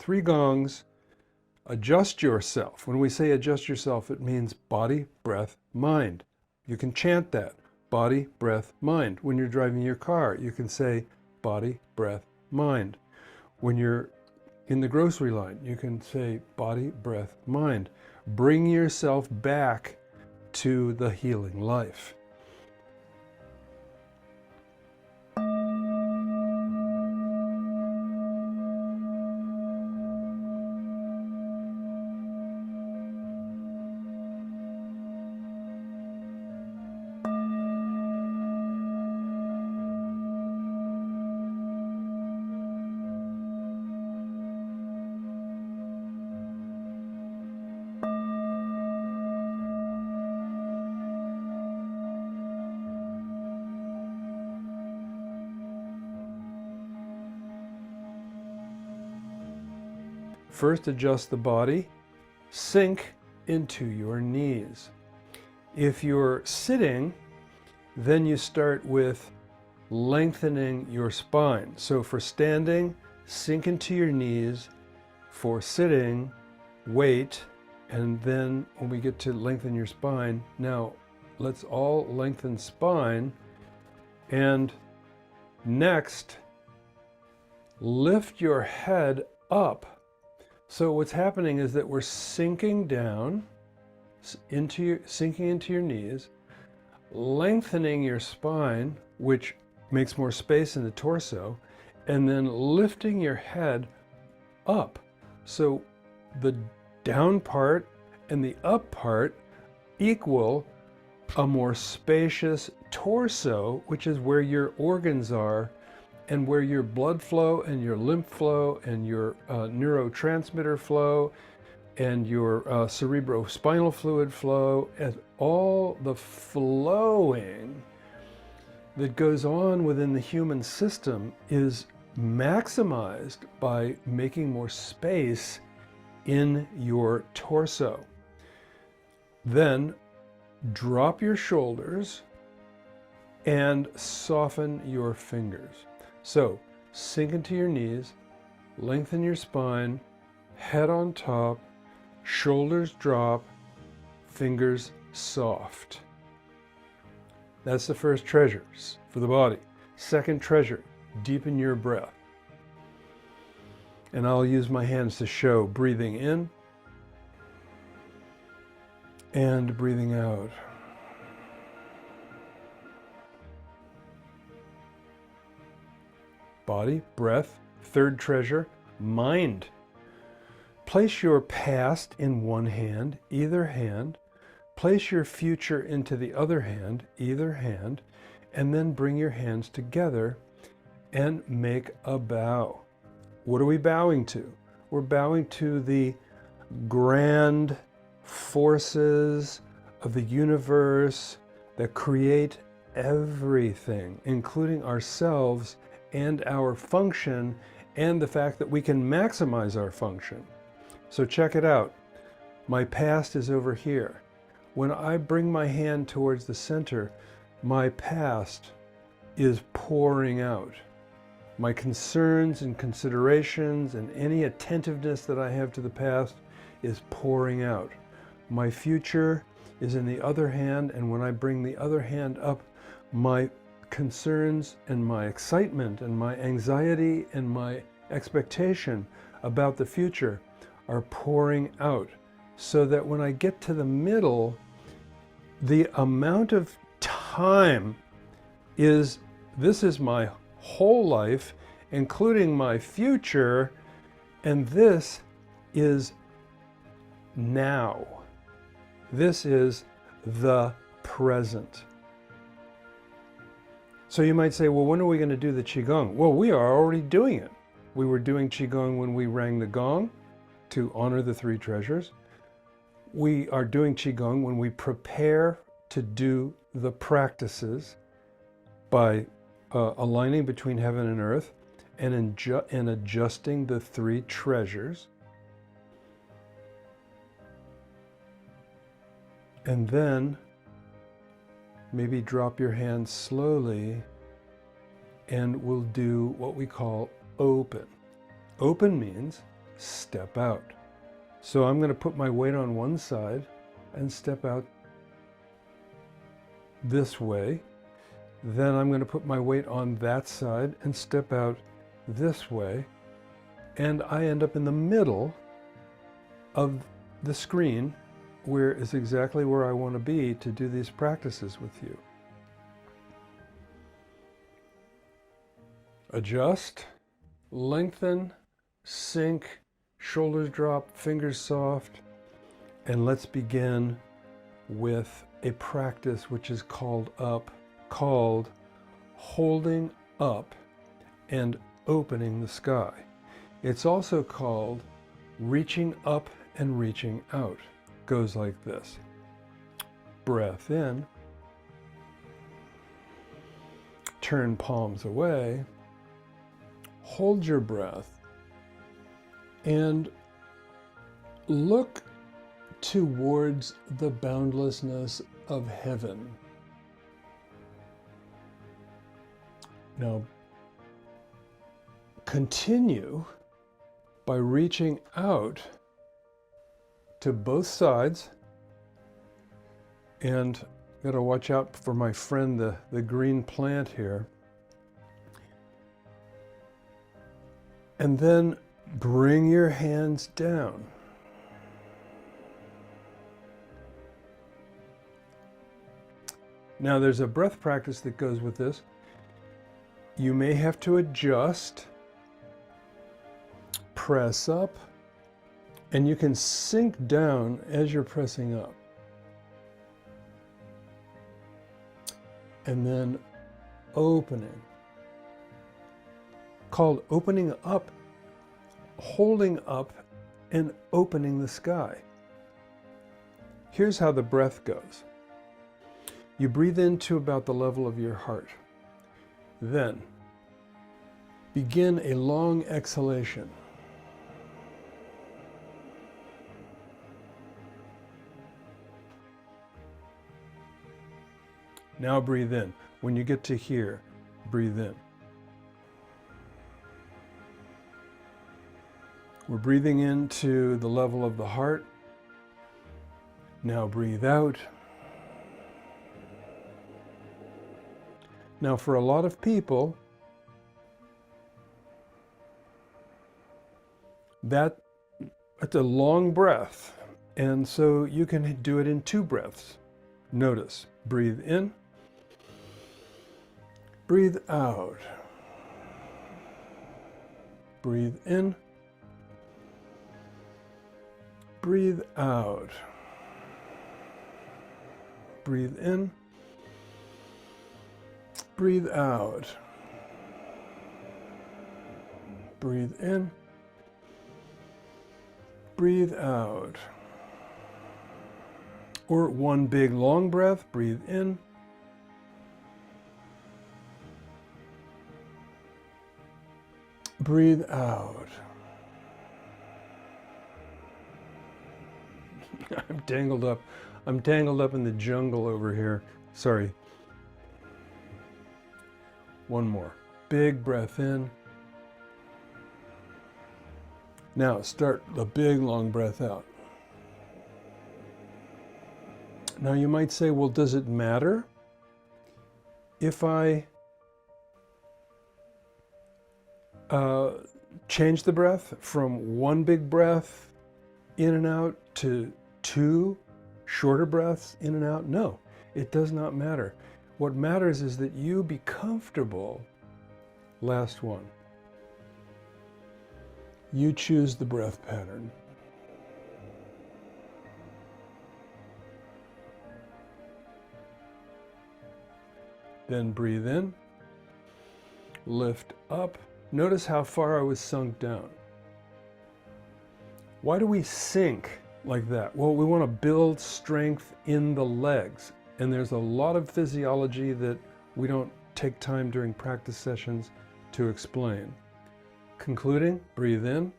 3 gongs, adjust yourself. When we say adjust yourself, it means body, breath, mind. You can chant that, body, breath, mind. When you're driving your car, you can say body, breath, mind. When you're in the grocery line, you can say body, breath, mind. Bring yourself back to the healing life. First, adjust the body, sink into your knees. If you're sitting, then you start with lengthening your spine. So for standing, sink into your knees. For sitting, wait, and then when we get to lengthen your spine, now let's all lengthen spine, and next, lift your head up. So what's happening is that we're sinking down, sinking into your knees, lengthening your spine, which makes more space in the torso, and then lifting your head up. So the down part and the up part equal a more spacious torso, which is where your organs are, and where your blood flow and your lymph flow and your neurotransmitter flow and your cerebrospinal fluid flow, and all the flowing that goes on within the human system is maximized by making more space in your torso. Then drop your shoulders and soften your fingers. So sink into your knees, lengthen your spine, head on top, shoulders drop, fingers soft. That's the first treasure for the body. Second treasure, deepen your breath. And I'll use my hands to show breathing in and breathing out. Body, breath. Third treasure, mind. Place your past in one hand, either hand. Place your future into the other hand, either hand, and then bring your hands together and make a bow. What are we bowing to? We're bowing to the grand forces of the universe that create everything, including ourselves and our function, and the fact that we can maximize our function. So check it out. My past is over here. When I bring my hand towards the center, my past is pouring out. My concerns and considerations and any attentiveness that I have to the past is pouring out. My future is in the other hand, and when I bring the other hand up, my concerns and my excitement and my anxiety and my expectation about the future are pouring out, so that when I get to the middle, the amount of time is, this is my whole life, including my future, and this is now. This is the present. So you might say, well, when are we going to do the Qigong? Well, we are already doing it. We were doing Qigong when we rang the gong to honor the 3 treasures. We are doing Qigong when we prepare to do the practices by aligning between heaven and earth and adjusting the 3 treasures. And then maybe drop your hands slowly, and we'll do what we call open. Open means step out. So I'm going to put my weight on one side and step out this way. Then I'm going to put my weight on that side and step out this way. And I end up in the middle of the screen, where is exactly where I want to be to do these practices with you. Adjust, lengthen, sink, shoulders drop, fingers soft, and let's begin with a practice which is called holding up and opening the sky. It's also called reaching up and reaching out. Goes like this. Breath in, turn palms away, hold your breath, and look towards the boundlessness of heaven. Now, continue by reaching out to both sides, and gotta watch out for my friend, the green plant here. And then bring your hands down. Now there's a breath practice that goes with this. You may have to adjust, press up, and you can sink down as you're pressing up. And then opening, called opening up, holding up and opening the sky. Here's how the breath goes. You breathe into about the level of your heart. Then begin a long exhalation. Now breathe in. When you get to here, breathe in. We're breathing into the level of the heart. Now breathe out. Now for a lot of people, that's a long breath, and so you can do it in 2 breaths. Notice, breathe in, breathe out, breathe in, breathe out, breathe in, breathe out, breathe in, breathe out. Or one big long breath, breathe in, breathe out. I'm tangled up in the jungle over here. Sorry. One more. Big breath in. Now start the big long breath out. Now you might say, well, does it matter if I change the breath from one big breath in and out to 2 shorter breaths in and out? No, it does not matter. What matters is that you be comfortable. Last one. You choose the breath pattern. Then breathe in, lift up. Notice how far I was sunk down. Why do we sink like that? Well, we want to build strength in the legs. And there's a lot of physiology that we don't take time during practice sessions to explain. Concluding, breathe in,